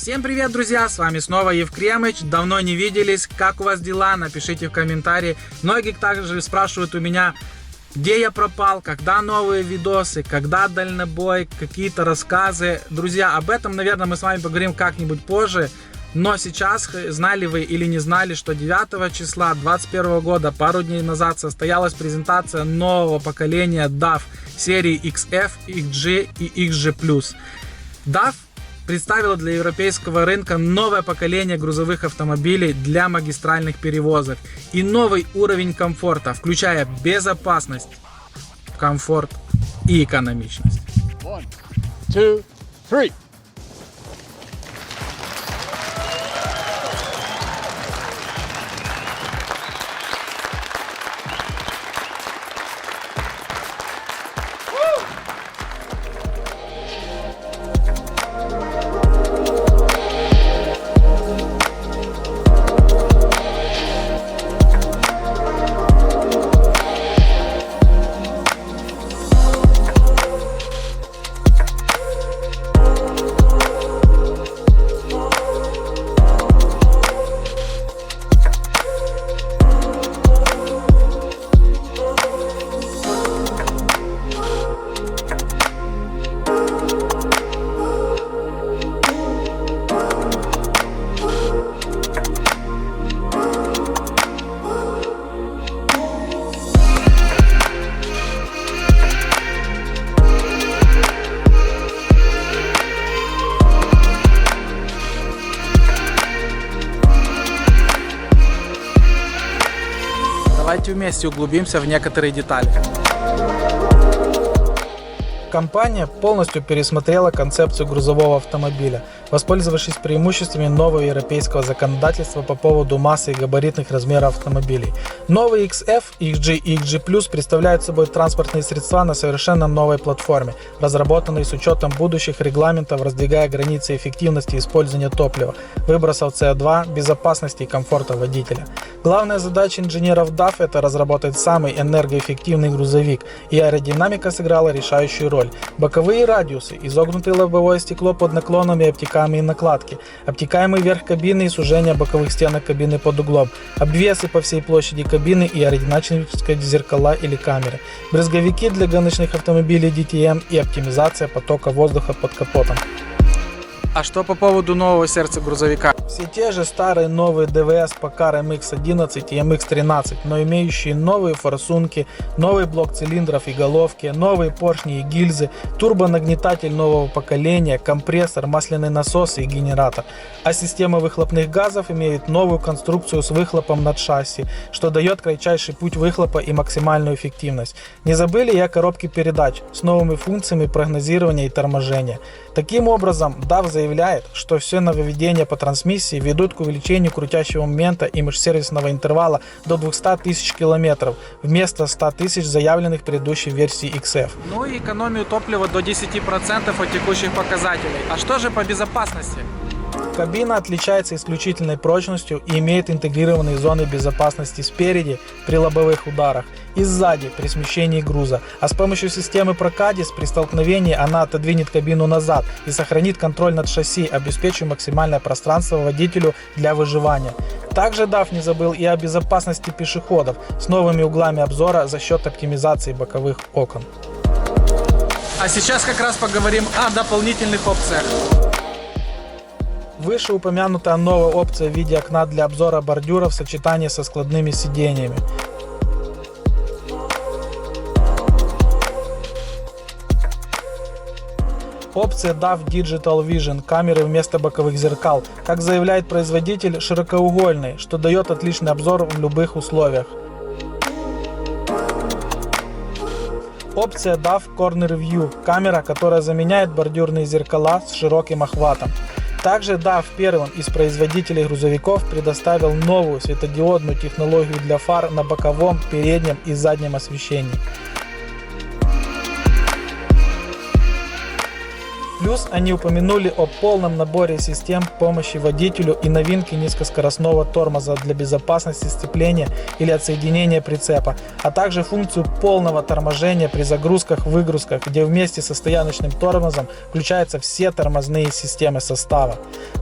Всем привет, друзья! С вами снова Евкремыч. Давно не виделись. Как у вас дела? Напишите в комментарии. Многие также спрашивают у меня, где я пропал, когда новые видосы, когда дальнобой, какие-то рассказы. Друзья, об этом, наверное, мы с вами поговорим как-нибудь позже. Но сейчас, знали вы или не знали, что 9 числа 2021 года, пару дней назад, состоялась презентация нового поколения DAF серии XF, XG и XG+. DAF представила для европейского рынка новое поколение грузовых автомобилей для магистральных перевозок и новый уровень комфорта, включая безопасность, комфорт и экономичность. 1, 2, 3. Давайте вместе углубимся в некоторые детали. Компания полностью пересмотрела концепцию грузового автомобиля, воспользовавшись преимуществами нового европейского законодательства по поводу массы и габаритных размеров автомобилей. Новый XF, XG и XG+ представляют собой транспортные средства на совершенно новой платформе, разработанные с учетом будущих регламентов, раздвигая границы эффективности использования топлива, выбросов CO2, безопасности и комфорта водителя. Главная задача инженеров DAF – это разработать самый энергоэффективный грузовик, и аэродинамика сыграла решающую роль. Боковые радиусы, изогнутое лобовое стекло под наклонами и обтекаемые накладки, обтекаемый верх кабины и сужение боковых стенок кабины под углом, обвесы по всей площади кабины и аэродинамические зеркала или камеры, брызговики для гоночных автомобилей DTM и оптимизация потока воздуха под капотом. А что по поводу нового сердца грузовика? Все те же старые новые ДВС Packard MX-11 и MX-13, но имеющие новые форсунки, новый блок цилиндров и головки, новые поршни и гильзы, турбонагнетатель нового поколения, компрессор, масляный насос и генератор. А система выхлопных газов имеет новую конструкцию с выхлопом над шасси, что дает кратчайший путь выхлопа и максимальную эффективность. Не забыли и о коробке передач с новыми функциями прогнозирования и торможения. Таким образом, DAF заявляет, что все нововведения по трансмиссии ведут к увеличению крутящего момента и межсервисного интервала до 200 тысяч километров вместо 100 тысяч заявленных в предыдущей версии XF. Ну и экономию топлива до 10% от текущих показателей. А что же по безопасности? Кабина отличается исключительной прочностью и имеет интегрированные зоны безопасности спереди при лобовых ударах и сзади при смещении груза, а с помощью системы Procadis при столкновении она отодвинет кабину назад и сохранит контроль над шасси, обеспечив максимальное пространство водителю для выживания. Также DAF не забыл и о безопасности пешеходов с новыми углами обзора за счет оптимизации боковых окон. А сейчас как раз поговорим о дополнительных опциях. Вышеупомянутая новая опция в виде окна для обзора бордюра в сочетании со складными сиденьями. Опция DAF Digital Vision, камеры вместо боковых зеркал, как заявляет производитель, широкоугольный, что дает отличный обзор в любых условиях. Опция DAF Corner View, камера, которая заменяет бордюрные зеркала с широким охватом. Также DAF первым из производителей грузовиков предоставил новую светодиодную технологию для фар на боковом, переднем и заднем освещении. Плюс они упомянули о полном наборе систем помощи водителю и новинке низкоскоростного тормоза для безопасности сцепления или отсоединения прицепа, а также функцию полного торможения при загрузках-выгрузках, где вместе со стояночным тормозом включаются все тормозные системы состава.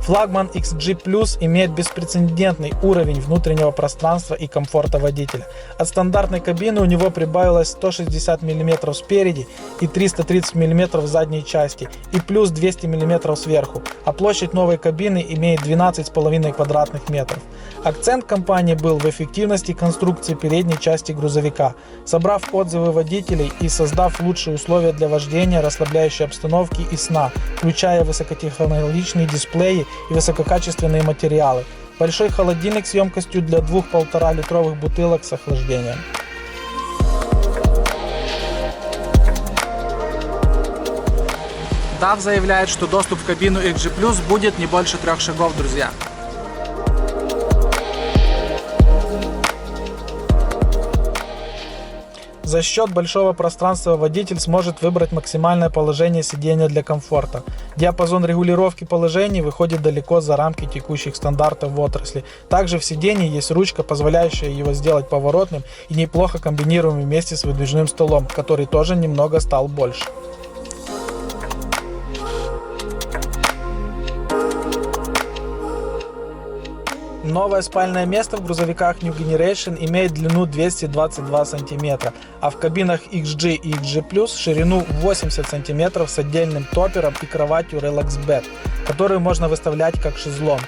Флагман XG Plus имеет беспрецедентный уровень внутреннего пространства и комфорта водителя. От стандартной кабины у него прибавилось 160 мм спереди и 330 мм в задней части, и плюс 200 мм сверху, а площадь новой кабины имеет 12,5 квадратных метров. Акцент компании был в эффективности конструкции передней части грузовика. Собрав отзывы водителей и создав лучшие условия для вождения, расслабляющей обстановки и сна, включая высокотехнологичные дисплеи и высококачественные материалы. Большой холодильник с емкостью для 2 1,5-литровых бутылок с охлаждением. DAF заявляет, что доступ в кабину XG Plus будет не больше 3 шагов, друзья. За счет большого пространства водитель сможет выбрать максимальное положение сидения для комфорта. Диапазон регулировки положений выходит далеко за рамки текущих стандартов в отрасли. Также в сидении есть ручка, позволяющая его сделать поворотным и неплохо комбинируемым вместе с выдвижным столом, который тоже немного стал больше. Новое спальное место в грузовиках New Generation имеет длину 222 см, а в кабинах XG и XG Plus ширину 80 см с отдельным топером и кроватью Relax Bed, которую можно выставлять как шезлонг.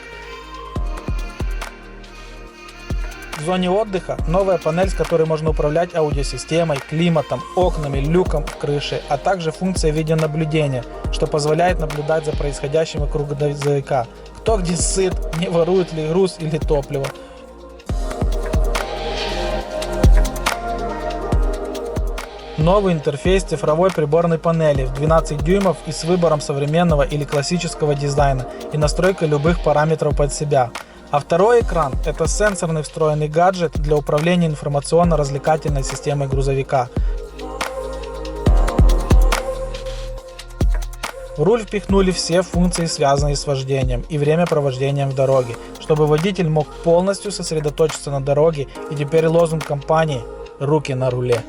В зоне отдыха новая панель, с которой можно управлять аудиосистемой, климатом, окнами, люком в крыше, а также функция видеонаблюдения, что позволяет наблюдать за происходящим вокруг грузовика. Кто где сыт, не ворует ли груз или топливо. Новый интерфейс цифровой приборной панели в 12 дюймов и с выбором современного или классического дизайна и настройкой любых параметров под себя. А второй экран – это сенсорный встроенный гаджет для управления информационно-развлекательной системой грузовика. В руль впихнули все функции, связанные с вождением и времяпровождением в дороге, чтобы водитель мог полностью сосредоточиться на дороге, и теперь лозунг компании «Руки на руле».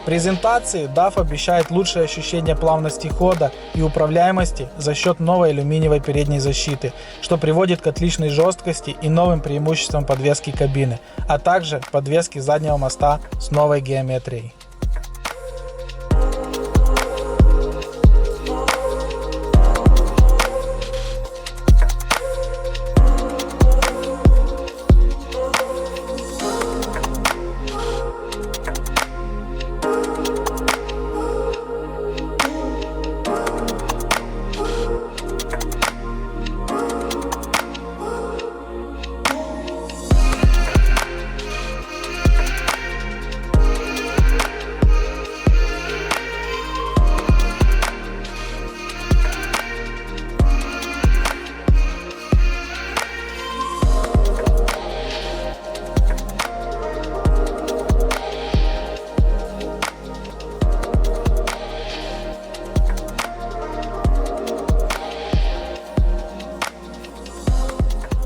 В презентации DAF обещает лучшее ощущение плавности хода и управляемости за счет новой алюминиевой передней защиты, что приводит к отличной жесткости и новым преимуществам подвески кабины, а также подвески заднего моста с новой геометрией.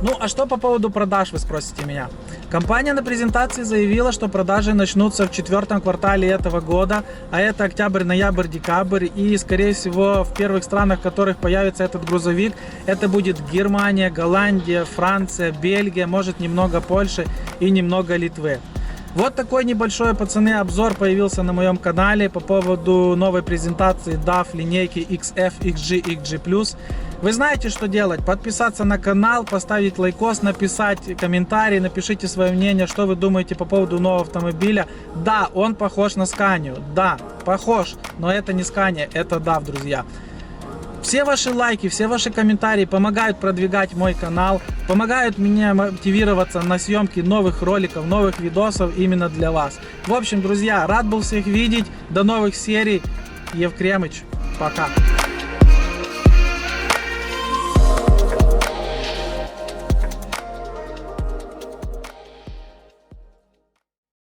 Ну а что по поводу продаж, вы спросите меня? Компания на презентации заявила, что продажи начнутся в 4 квартале этого года, а это октябрь, ноябрь, декабрь, и скорее всего в первых странах, в которых появится этот грузовик, это будет Германия, Голландия, Франция, Бельгия, может немного Польши и немного Литвы. Вот такой небольшой, пацаны, обзор появился на моем канале по поводу новой презентации DAF линейки XF, XG, XG+. Вы знаете, что делать. Подписаться на канал, поставить лайкос, написать комментарий, напишите свое мнение, что вы думаете по поводу нового автомобиля. Да, он похож на Scania. Да, похож, но это не Scania, это DAF, друзья. Все ваши лайки, все ваши комментарии помогают продвигать мой канал, помогают мне мотивироваться на съемки новых роликов, новых видосов именно для вас. В общем, друзья, рад был всех видеть. До новых серий. Евкремыч. Пока.